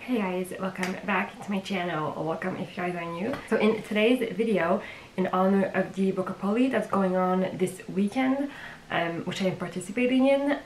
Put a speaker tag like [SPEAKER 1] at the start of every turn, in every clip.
[SPEAKER 1] Hey guys, welcome back to my channel, or welcome if you guys are new. So in today's video, in honor of the Bookapoli that's going on this weekend, which I am participating in,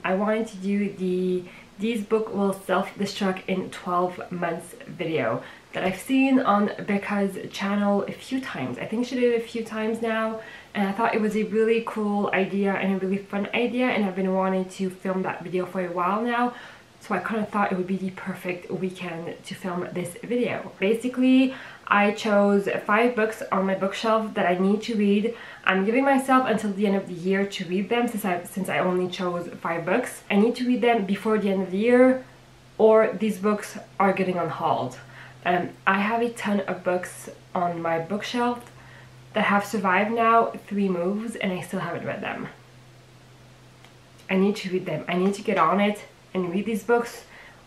[SPEAKER 1] I wanted to do these book will self-destruct in 12 months video that I've seen on Becca's channel a few times. I think she did it a few times now, and I thought it was a really cool idea and a really fun idea, and I've been wanting to film that video for a while now. So I kind of thought it would be the perfect weekend to film this video. Basically, I chose 5 books on my bookshelf that I need to read. I'm giving myself until the end of the year to read them since I only chose 5 books. I need to read them before the end of the year, or these books are getting on hold. I have a ton of books on my bookshelf that have survived now 3 moves, and I still haven't read them. I need to read them. I need to get on it and read these books,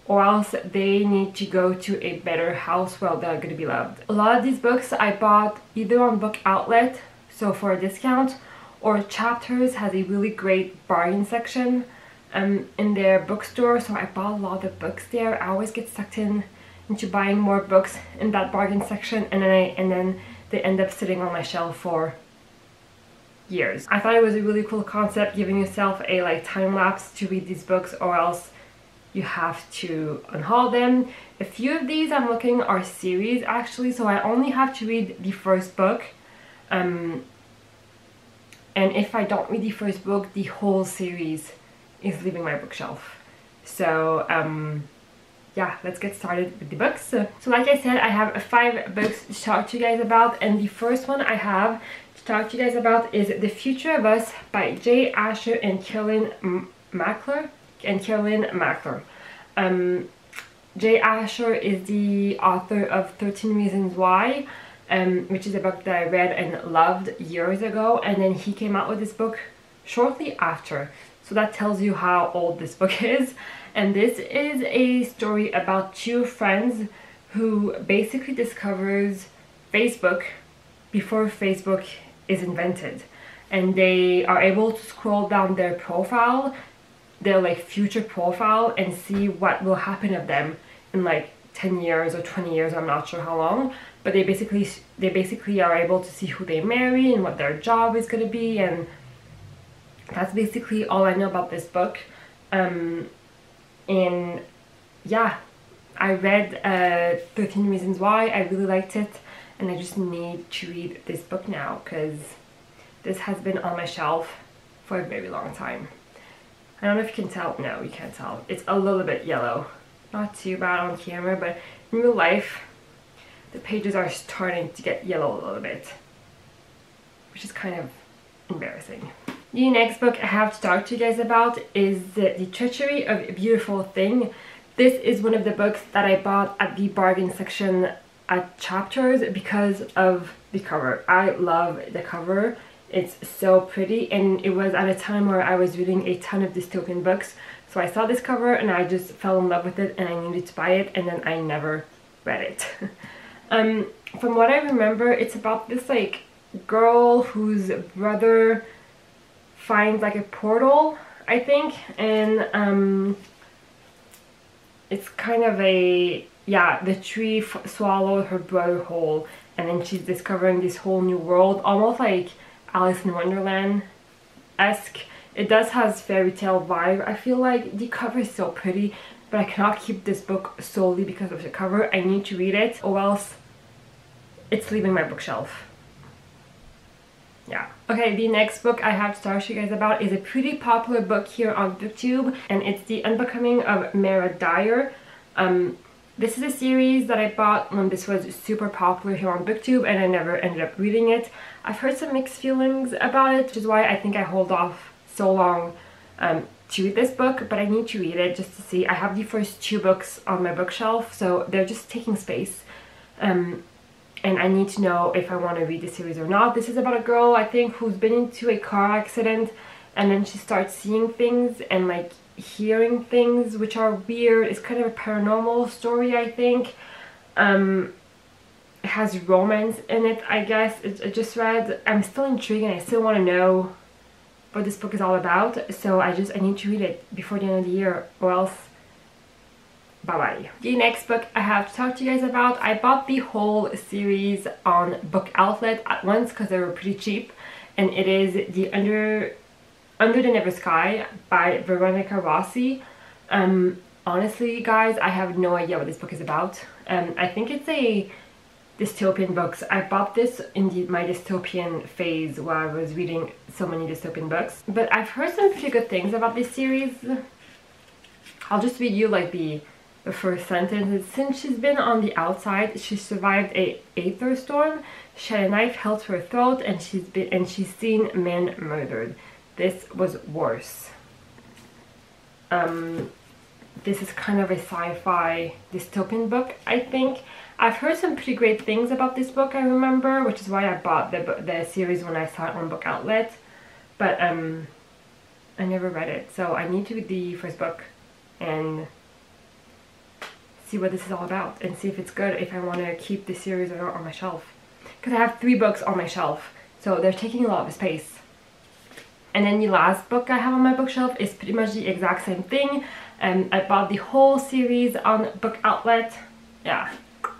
[SPEAKER 1] or else they need to go to a better house where they're going to be loved. A lot of these books I bought either on Book Outlet, so for a discount, or Chapters has a really great bargain section in their bookstore, so I bought a lot of books there. I always get sucked into buying more books in that bargain section, and then they end up sitting on my shelf for years. I thought it was a really cool concept, giving yourself a time lapse to read these books, or else you have to unhaul them. A few of these I'm looking are series actually, so I only have to read the first book, and if I don't read the first book, the whole series is leaving my bookshelf. So yeah, let's get started with the books. So like I said, I have 5 books to talk to you guys about, and the first one I have to talk to you guys about is The Future of Us by J. Asher and Carolyn Mackler. J. Asher is the author of 13 Reasons Why, which is a book that I read and loved years ago, and then he came out with this book shortly after. So that tells you how old this book is. And this is a story about 2 friends who basically discovers Facebook before Facebook is invented, and they are able to scroll down their profile, their future profile, and see what will happen of them in 10 years or 20 years, I'm not sure how long, but they basically are able to see who they marry and what their job is going to be, and that's basically all I know about this book. And yeah, I read 13 Reasons Why. I really liked it, and I just need to read this book now because this has been on my shelf for a very long time. I don't know if you can tell. No, you can't tell. It's a little bit yellow. Not too bad on camera, but in real life, the pages are starting to get yellow a little bit, which is kind of embarrassing. The next book I have to talk to you guys about is The Treachery of a Beautiful Thing. This is one of the books that I bought at the bargain section at Chapters because of the cover. I love the cover. It's so pretty, and it was at a time where I was reading a ton of dystopian books, so I saw this cover and I just fell in love with it, and I needed to buy it, and then I never read it. From what I remember, it's about this girl whose brother finds a portal, I think, and it's kind of the tree swallowed her brother whole, and then she's discovering this whole new world, almost like Alice in Wonderland-esque. It does has fairy tale vibe. I feel like the cover is so pretty, but I cannot keep this book solely because of the cover. I need to read it, or else it's leaving my bookshelf. Yeah. Okay, the next book I have to talk to you guys about is a pretty popular book here on BookTube, and it's The Unbecoming of Dyer. This is a series that I bought when this was super popular here on BookTube, and I never ended up reading it. I've heard some mixed feelings about it, which is why I think I hold off so long to read this book, but I need to read it just to see. I have the first 2 books on my bookshelf, so they're just taking space. And I need to know if I want to read the series or not. This is about a girl, I think, who's been into a car accident, and then she starts seeing things and hearing things which are weird. It's kind of a paranormal story, I think. It has romance in it, I guess. I just read. I'm still intrigued, and I still want to know what this book is all about, so I need to read it before the end of the year, or else bye bye. The next book I have to talk to you guys about, I bought the whole series on Book Outlet at once because they were pretty cheap, and it is the Under the Never Sky by Veronica Rossi. Honestly guys, I have no idea what this book is about. I think it's a dystopian books. I bought this in my dystopian phase where I was reading so many dystopian books, but I've heard some pretty good things about this series. I'll just read you like the first sentence. Since she's been on the outside, she survived a aether storm. She had a knife held to her throat, and she's seen men murdered. This was worse. This is kind of a sci-fi dystopian book, I think. I've heard some pretty great things about this book, I remember, which is why I bought the series when I saw it on Book Outlet. But I never read it, so I need to read the first book and see what this is all about and see if it's good, if I want to keep the series or not on my shelf. Because I have 3 books on my shelf, so they're taking a lot of space. And then the last book I have on my bookshelf is pretty much the exact same thing. I bought the whole series on Book Outlet. Yeah, you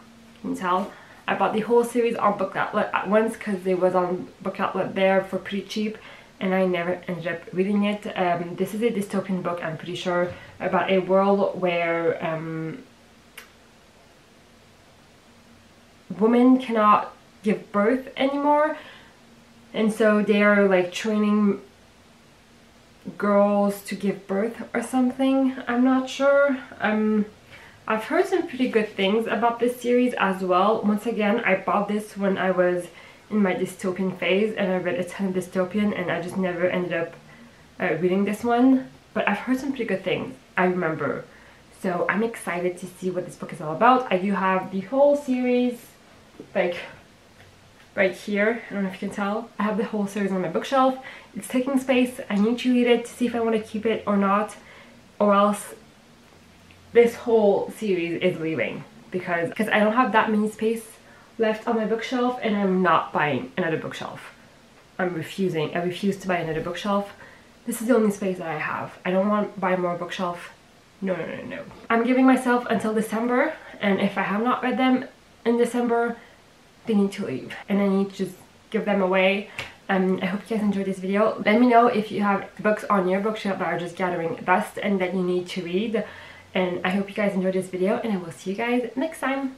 [SPEAKER 1] can tell. I bought the whole series on Book Outlet at once because it was on Book Outlet there for pretty cheap, and I never ended up reading it. This is a dystopian book, I'm pretty sure, about a world where women cannot give birth anymore, and so they are like training girls to give birth or something. I'm not sure. I've heard some pretty good things about this series as well. Once again, I bought this when I was in my dystopian phase, and I read a ton of dystopian, and I just never ended up reading this one. But I've heard some pretty good things, I remember. So I'm excited to see what this book is all about. I do have the whole series, like right here. I don't know if you can tell. I have the whole series on my bookshelf. It's taking space. I need to read it to see if I want to keep it or not, or else this whole series is leaving because I don't have that many space left on my bookshelf, and I'm not buying another bookshelf. I'm refusing. I refuse to buy another bookshelf. This is the only space that I have. I don't want to buy more bookshelf. No, no, no, no. I'm giving myself until December, and if I have not read them in December, they need to leave, and I need to just give them away. I hope you guys enjoyed this video. Let me know if you have books on your bookshelf that are just gathering dust and that you need to read. And I hope you guys enjoyed this video, and I will see you guys next time.